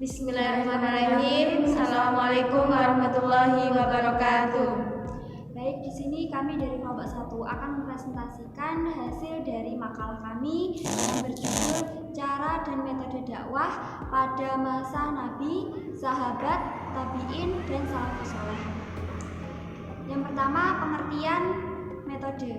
Bismillahirrahmanirrahim. Assalamualaikum warahmatullahi wabarakatuh. Baik, di sini kami dari kelompok 1 akan mempresentasikan hasil dari makalah kami yang berjudul Cara dan Metode Dakwah pada Masa Nabi, Sahabat, Tabi'in, dan Salafus Saleh. Yang pertama, pengertian metode.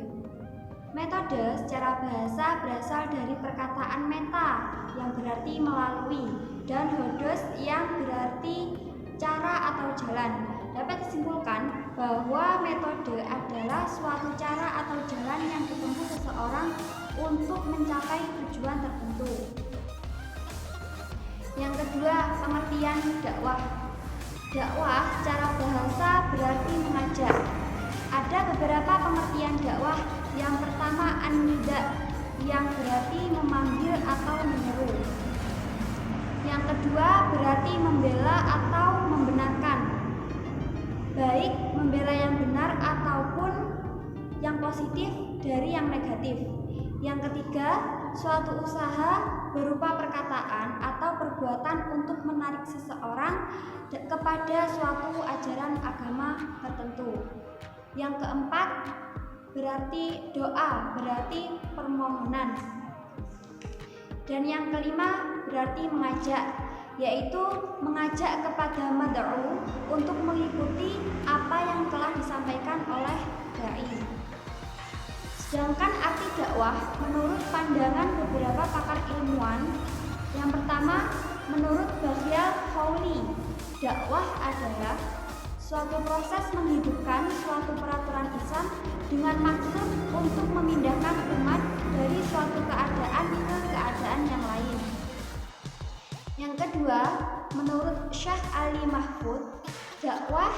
Metode secara bahasa berasal dari perkataan meta yang berarti melalui dan hodos yang berarti cara atau jalan. Dapat disimpulkan bahwa metode adalah suatu cara atau jalan yang ditempuh seseorang untuk mencapai tujuan tertentu. Yang kedua, pengertian dakwah. Dakwah secara bahasa berarti mengajak. Ada beberapa pengertian dakwah. Yang pertama, an-nida, yang berarti memanggil atau menyeru. Yang kedua, berarti membela atau membenarkan, baik membela yang benar ataupun yang positif dari yang negatif. Yang ketiga, suatu usaha berupa perkataan atau perbuatan untuk menarik seseorang kepada suatu ajaran agama tertentu. Yang keempat, berarti doa, berarti permohonan. Dan yang kelima, berarti mengajak, yaitu mengajak kepada mad'u untuk mengikuti apa yang telah disampaikan oleh dai. Sedangkan arti dakwah menurut pandangan beberapa pakar ilmuwan, yang pertama, menurut Baghyal Qauli, dakwah adalah suatu proses menghidupkan suatu peraturan Islam dengan maksud untuk memindahkan umat dari suatu keadaan ke keadaan yang lain. Yang kedua, menurut Syekh Ali Mahfud, dakwah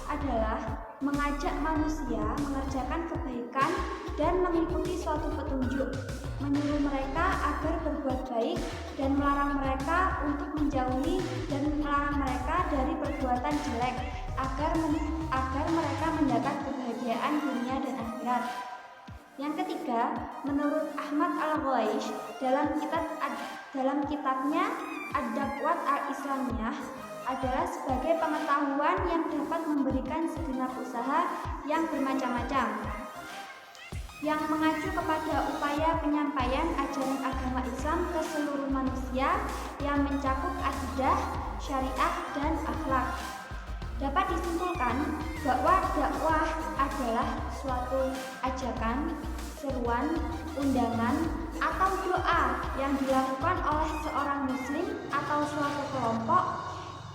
adalah mengajak manusia mengerjakan kebaikan dan mengikuti suatu petunjuk, menyuruh mereka agar berbuat baik dan melarang mereka untuk menjauhi dan melarang mereka dari perbuatan jelek agar mereka mendapat kebahagiaan dunia dan akhirat. Yang ketiga, menurut Ahmad Al-Ghaish dalam kitabnya Ad-Da'wat Al-Islamiyah, adalah sebagai pengetahuan yang dapat memberikan segenap usaha yang bermacam-macam yang mengacu kepada upaya penyampaian ajaran agama Islam ke seluruh manusia yang mencakup akidah, syariah, dan akhlak. Dapat disimpulkan bahwa dakwah adalah suatu ajakan, seruan, undangan, atau doa yang dilakukan oleh seorang muslim atau suatu kelompok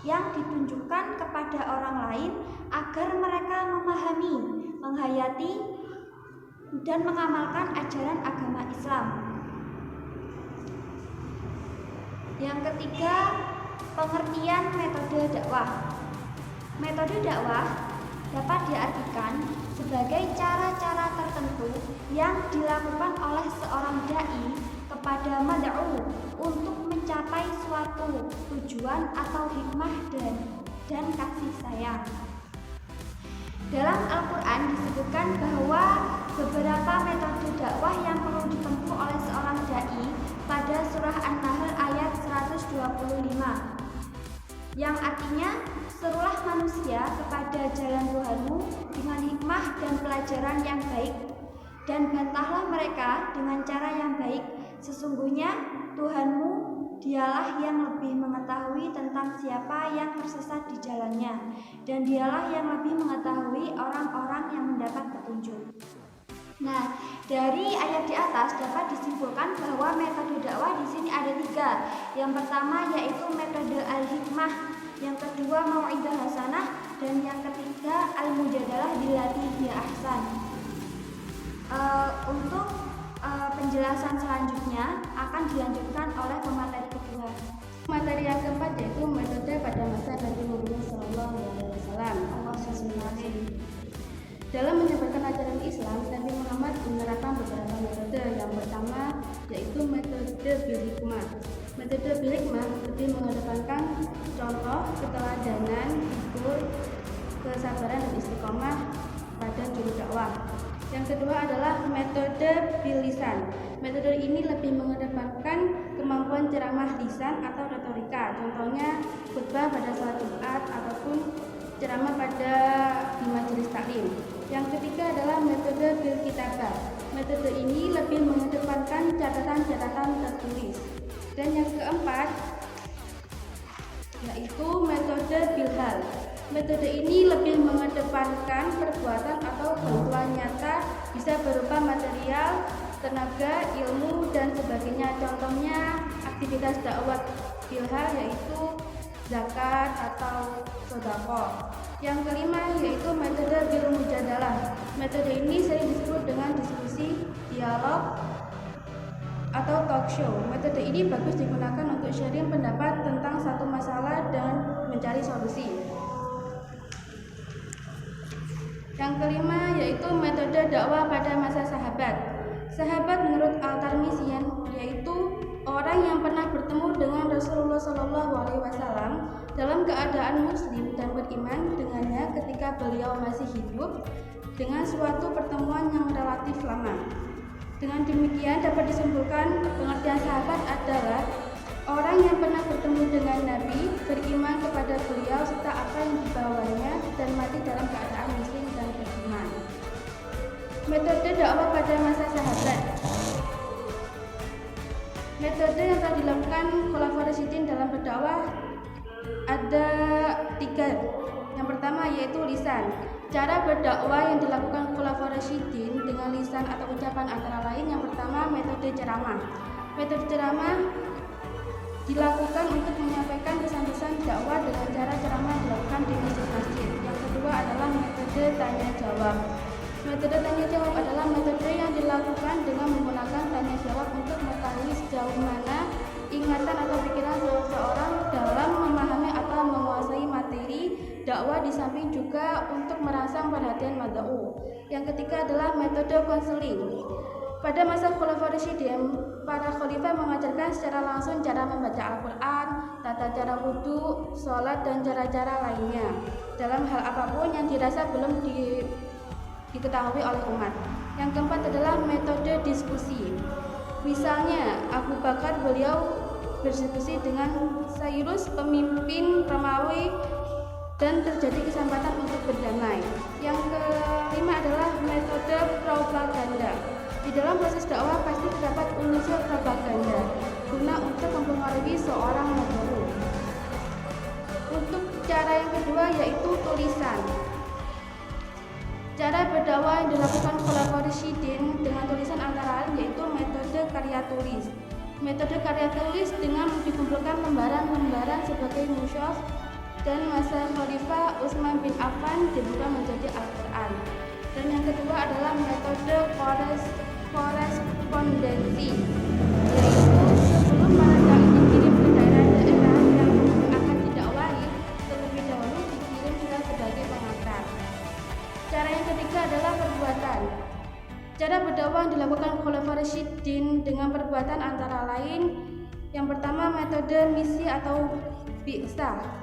yang ditunjukkan kepada orang lain agar mereka memahami, menghayati, dan mengamalkan ajaran agama Islam. Yang ketiga, pengertian metode dakwah. Metode dakwah dapat diartikan sebagai cara-cara tertentu yang dilakukan oleh seorang dai kepada mad'u untuk mencapai suatu tujuan atau hikmah dan kasih sayang. Dalam Al-Quran disebutkan bahwa beberapa metode dakwah yang perlu ditempuh oleh seorang dai pada surah An-Nahl ayat 125, yang artinya, serulah manusia kepada jalan Tuhanmu dengan hikmah dan pelajaran yang baik, dan bantahlah mereka dengan cara yang baik. Sesungguhnya Tuhanmu dialah yang lebih mengetahui tentang siapa yang tersesat di jalannya, dan dialah yang lebih mengetahui orang-orang yang mendapat petunjuk. Nah, dari ayat di atas dapat disimpulkan bahwa metode dakwah di sini ada 3. Yang pertama yaitu metode al-hikmah, yang kedua mau'idah hasanah, dan yang ketiga al-mujadalah billati hiya ahsan. Untuk penjelasan selanjutnya akan dilanjutkan oleh pemateri kedua. Materi yang keempat yaitu metode pada masa Nabi Muhammad SAW. Dalam menyebarkan ajaran Islam, Nabi Muhammad menerapkan beberapa metode. Yang pertama yaitu metode bil hikmah. Metode bil hikmah lebih mengedepankan contoh, keteladanan, figur, kesabaran dan istiqomah pada juru dakwah. Yang kedua adalah metode bil lisan. Metode ini lebih mengedepankan kemampuan ceramah lisan atau retorika, contohnya khutbah pada salat Jumat ataupun ceramah pada di majelis taklim. Yang ketiga adalah metode bil kitabah. Metode ini lebih mengedepankan catatan-catatan tertulis. Dan yang keempat yaitu metode bilhal. Metode ini lebih mengedepankan perbuatan atau bantuan nyata, bisa berupa material, tenaga, ilmu, dan sebagainya. Contohnya aktivitas dakwah bilhal yaitu zakat atau sedekah. Yang kelima yaitu metode bil mujadalah. Metode ini sering disebut dengan diskusi, dialog, atau talk show. Metode ini bagus digunakan untuk sharing pendapat tentang satu masalah dan mencari solusi. Yang kelima yaitu metode dakwah pada masa sahabat. Sahabat menurut Al-Tirmidzi yaitu orang yang pernah bertemu dengan Rasulullah SAW dalam keadaan muslim dan beriman dengannya ketika beliau masih hidup dengan suatu pertemuan yang relatif lama. Dengan demikian dapat disimpulkan pengertian sahabat adalah orang yang pernah bertemu dengan Nabi, beriman kepada beliau serta apa yang dibawanya dan mati dalam keadaan muslim dan beriman. Metode dakwah pada masa sahabat. Metode yang telah dilakukan Khulafaur Rasyidin dalam berdakwah ada 3. Yang pertama yaitu lisan. Cara berdakwah yang dilakukan Khulafaur Rasyidin dengan lisan atau ucapan antara lain yang pertama metode ceramah. Metode ceramah dilakukan untuk menyampaikan pesan-pesan dakwah dengan cara ceramah dilakukan di masjid-masjid. Yang kedua adalah metode tanya jawab. Metode tanya jawab adalah metode yang dilakukan dengan menggunakan tanya jawab untuk mengetahui sejauh mana ingatan atau pikiran seseorang dalam memahami atau menguasai materi dakwah, di samping juga untuk merangsang perhatian mad'u. Yang ketiga adalah metode konseling. Pada masa Khulafaur Rasyidin, para khalifah mengajarkan secara langsung cara membaca Al-Quran, tata cara wudhu, sholat, dan cara-cara lainnya dalam hal apapun yang dirasa belum diketahui oleh umat. Yang keempat adalah metode diskusi. Misalnya Abu Bakar, beliau berdiskusi dengan Cyrus, pemimpin Romawi, dan terjadi kesempatan untuk berdamai. Yang kelima adalah metode propaganda. Di dalam proses dakwah pasti terdapat unsur propaganda guna untuk mempengaruhi seorang mad'u. Untuk cara yang kedua yaitu tulisan. Cara berdakwah yang dilakukan Khulafaur Rasyidin dengan tulisan antara lain yaitu metode karya tulis. Metode karya tulis dengan dikumpulkan lembaran-lembaran sebagai mushaf, dan masa Khalifah Utsman bin Affan dibuka menjadi Al-Quran. Dan yang kedua adalah metode korespondensi, yaitu sebelum barang dikirim ke daerah-daerah yang akan didakwahi, terlebih dahulu dikirim surat sebagai pengantar. Cara yang ketiga adalah perbuatan. Cara berdakwah yang dilakukan Khulafaur Rasyidin dengan perbuatan antara lain yang pertama metode misi atau bi'tsah.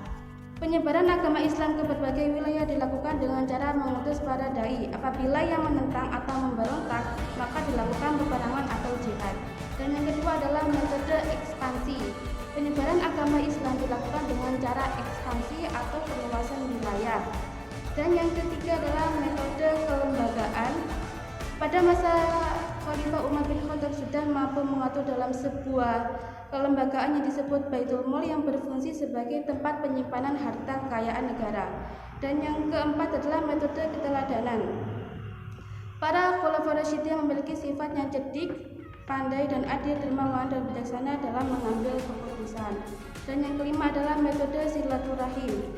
Penyebaran agama Islam ke berbagai wilayah dilakukan dengan cara mengutus para dai. Apabila yang menentang atau memberontak, maka dilakukan peperangan atau jihad. Dan yang kedua adalah metode ekspansi. Penyebaran agama Islam dilakukan dengan cara ekspansi atau perluasan wilayah. Dan yang ketiga adalah metode kelembagaan. Pada masa Khalifah Umar bin Khattab sudah mampu mengatur dalam sebuah kelembagaan yang disebut Baitul Mal yang berfungsi sebagai tempat penyimpanan harta kekayaan negara. Dan yang keempat adalah metode keteladanan. Para Khulafaur Rasyidin memiliki sifat yang cerdik, pandai dan adil, dermawan dan bijaksana dalam mengambil keputusan. Dan yang kelima adalah metode silaturahim.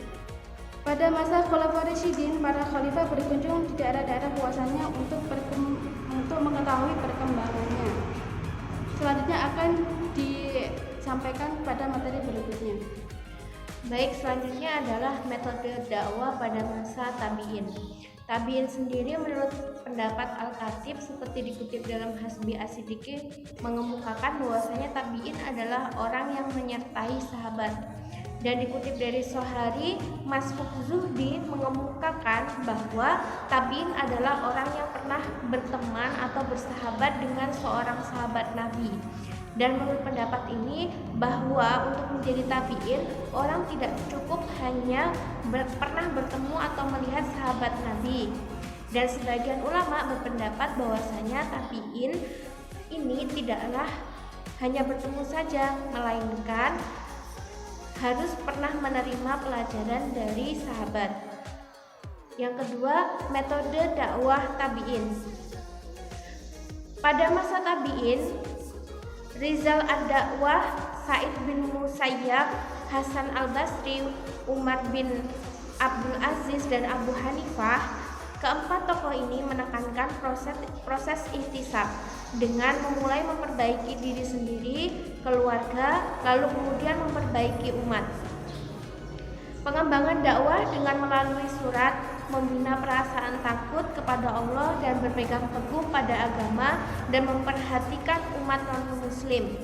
Pada masa Khulafaur Rasyidin, para khalifah berkunjung di daerah-daerah kuasanya untuk mengetahui perkembangannya. Selanjutnya akan disampaikan pada materi berikutnya. Baik, selanjutnya adalah metode dakwah pada masa tabi'in. Tabi'in sendiri menurut pendapat Al-Khatib seperti dikutip dalam Hasbi As-Siddiqi mengemukakan bahwasanya tabi'in adalah orang yang menyertai sahabat. Dan dikutip dari Sohari, Mas'ud Zuhdi mengemukakan bahwa tabi'in adalah orang yang pernah berteman atau bersahabat dengan seorang sahabat Nabi. Dan menurut pendapat ini bahwa untuk menjadi tabi'in, orang tidak cukup hanya pernah bertemu atau melihat sahabat Nabi. Dan sebagian ulama berpendapat bahwasanya tabi'in ini tidaklah hanya bertemu saja, melainkan harus pernah menerima pelajaran dari sahabat. Yang kedua, metode dakwah tabi'in. Pada masa tabi'in, Rizal ad-Dakwah, Sa'id bin Musayyab, Hasan al-Basri, Umar bin Abdul Aziz, dan Abu Hanifah, keempat tokoh ini menekankan proses ihtisab dengan memulai memperbaiki diri sendiri, keluarga, lalu kemudian memperbaiki umat. Pengembangan dakwah dengan melalui surat, membina perasaan takut kepada Allah dan berpegang teguh pada agama dan memperhatikan umat non-muslim.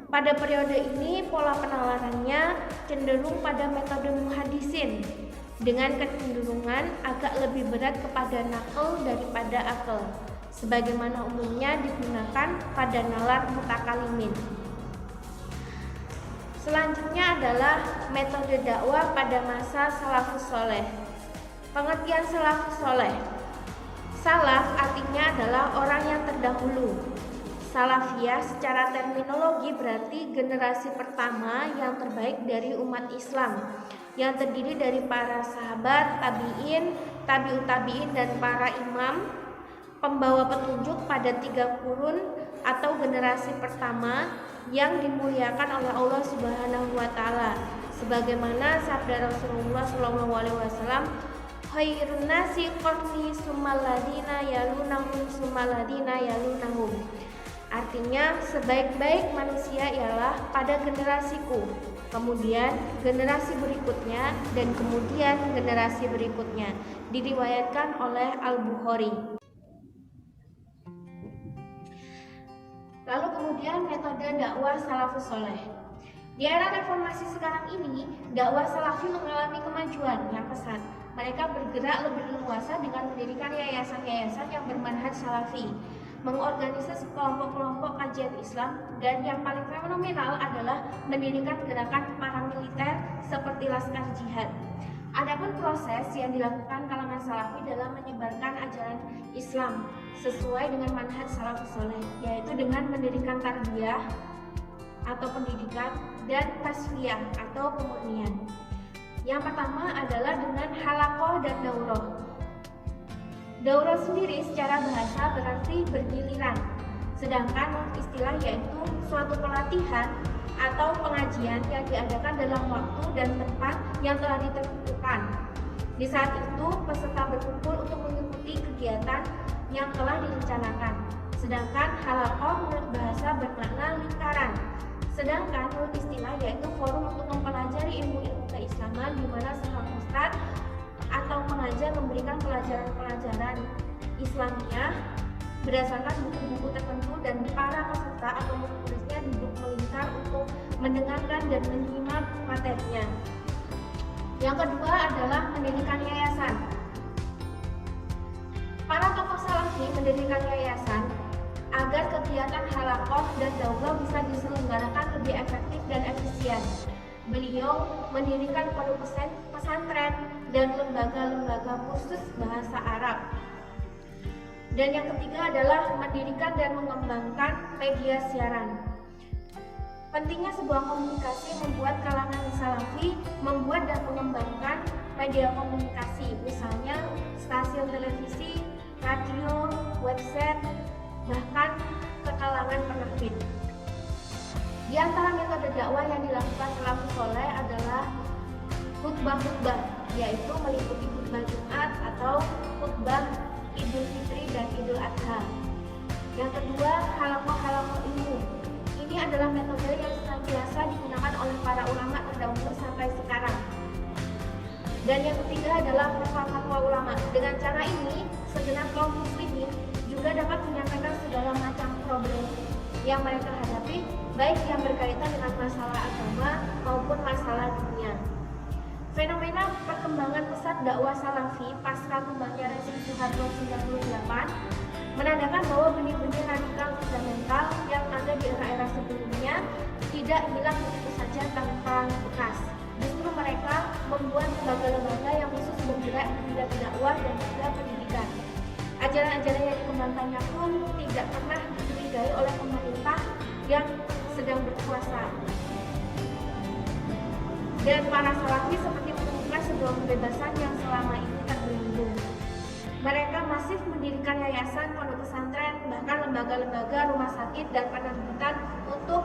Pada periode ini pola penalarannya cenderung pada metode muhadisin dengan kecenderungan agak lebih berat kepada nakal daripada akal, sebagaimana umumnya digunakan pada nalar mutakalimin. Selanjutnya adalah metode dakwah pada masa salafus soleh. Pengertian salafus soleh. Salaf artinya adalah orang yang terdahulu. Salafiyah secara terminologi berarti generasi pertama yang terbaik dari umat Islam, yang terdiri dari para sahabat, tabi'in, tabi'ut tabi'in, dan para imam pembawa petunjuk pada 3 kurun atau generasi pertama yang dimuliakan oleh Allah Subhanahu wa taala, sebagaimana sabda Rasulullah SAW, khairun nasi qarni summal ladina yalunahum summal ladina yalunahum. Artinya sebaik-baik manusia ialah pada generasiku, kemudian generasi berikutnya, dan kemudian generasi berikutnya. Diriwayatkan oleh Al-Bukhari. Lalu kemudian metode dakwah salafus soleh. Di era reformasi sekarang ini, dakwah salafi mengalami kemajuan yang pesat. Mereka bergerak lebih leluasa dengan mendirikan yayasan-yayasan yang bermanhaj salafi, mengorganisasi kelompok-kelompok kajian Islam, dan yang paling fenomenal adalah mendirikan gerakan paramiliter seperti Laskar Jihad. Adapun proses yang dilakukan kalangan salafi dalam menyebarkan ajaran Islam sesuai dengan manhaj salafus soleh, yaitu dengan mendirikan tarbiyah atau pendidikan dan tasfiyah atau pemurnian. Yang pertama adalah dengan halaqah dan daurah. Daurah sendiri secara bahasa berarti bergiliran, sedangkan istilah yaitu suatu pelatihan atau pengajian yang diadakan dalam waktu dan tempat yang telah ditentukan. Di saat itu peserta berkumpul untuk mengikuti kegiatan yang telah direncanakan. Sedangkan halaqah menurut bahasa bermakna lingkaran. Sedangkan menurut istilah yaitu forum untuk mempelajari ilmu-ilmu keislaman di mana seorang ustadz atau pengajar memberikan pelajaran-pelajaran Islamiyah berdasarkan buku-buku tertentu, dan para peserta atau murid-muridnya duduk melingkar untuk mendengarkan dan menyimak materinya. Yang kedua adalah mendirikan yayasan. Para tokoh salafi mendirikan yayasan agar kegiatan halaqah dan daurah bisa diselenggarakan lebih efektif dan efisien. Beliau mendirikan pondok pesantren dan lembaga-lembaga kursus bahasa Arab. Dan yang ketiga adalah mendirikan dan mengembangkan media siaran. Pentingnya sebuah komunikasi membuat kalangan salafi membuat dan mengembangkan media komunikasi, misalnya stasiun televisi, radio, website, bahkan ke kalangan penerbit. Di antara metode dakwah yang dilakukan salafus soleh adalah khutbah-khutbah, yaitu meliputi khutbah Jumat atau khutbah Idul Fitri dan Idul Adha. Yang kedua, halaqah ilmu. Ini adalah metode yang senantiasa digunakan oleh para ulama terdahulu sampai sekarang. Dan yang ketiga adalah fatwa ulama. Dengan cara ini, segenap kaum muslimin juga dapat menyampaikan segala macam problem yang mereka hadapi, baik yang berkaitan dengan masalah agama maupun masalah dunia. Fenomena perkembangan pesat dakwah salafi pasca tumbangnya rezim Soeharto 98 menandakan bahwa benih-benih radikal fundamental yang ada di era-era saja tanpa bekas. Justru mereka membuat lembaga-lembaga yang khusus bergerak di bidang dakwah dan juga pendidikan. Ajaran-ajaran yang dikembangkannya pun tidak pernah dicurigai oleh pemerintah yang sedang berkuasa. Dan para salafi seperti menemukan sebuah kebebasan yang selama ini terbelenggu. Mereka masif mendirikan yayasan, pondok pesantren, bahkan lembaga-lembaga, rumah sakit, dan penerbitan untuk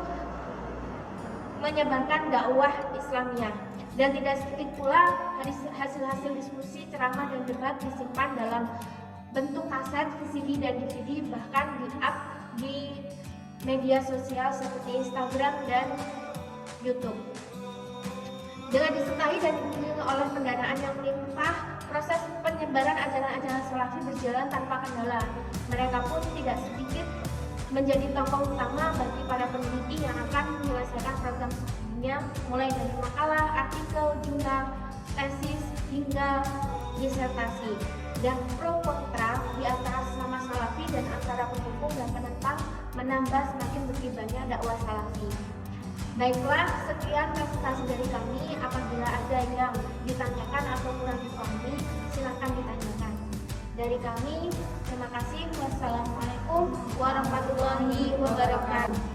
menyebarkan dakwah Islamiyah. Dan tidak sedikit pula hasil-hasil diskusi, ceramah, dan debat disimpan dalam bentuk kaset, CD, dan DVD, bahkan di-up di media sosial seperti Instagram dan YouTube. Dengan disertai dan dibimbing oleh pendanaan yang melimpah, proses penyebaran ajaran-ajaran salafi berjalan tanpa kendala. Mereka pun tidak sedikit menjadi tokoh utama bagi para peneliti yang akan menyelesaikan program studinya, mulai dari makalah, artikel, jurnal, tesis, hingga disertasi. Dan pro kontra di antara sesama salafi dan antara pendukung dan penentang menambah semakin berkibarnya dakwah salafi. Baiklah, sekian presentasi dari kami. Apabila ada yang ditanyakan atau kurang dipahami, silakan ditanyakan. Dari kami, terima kasih. Wassalamualaikum warahmatullahi wabarakatuh.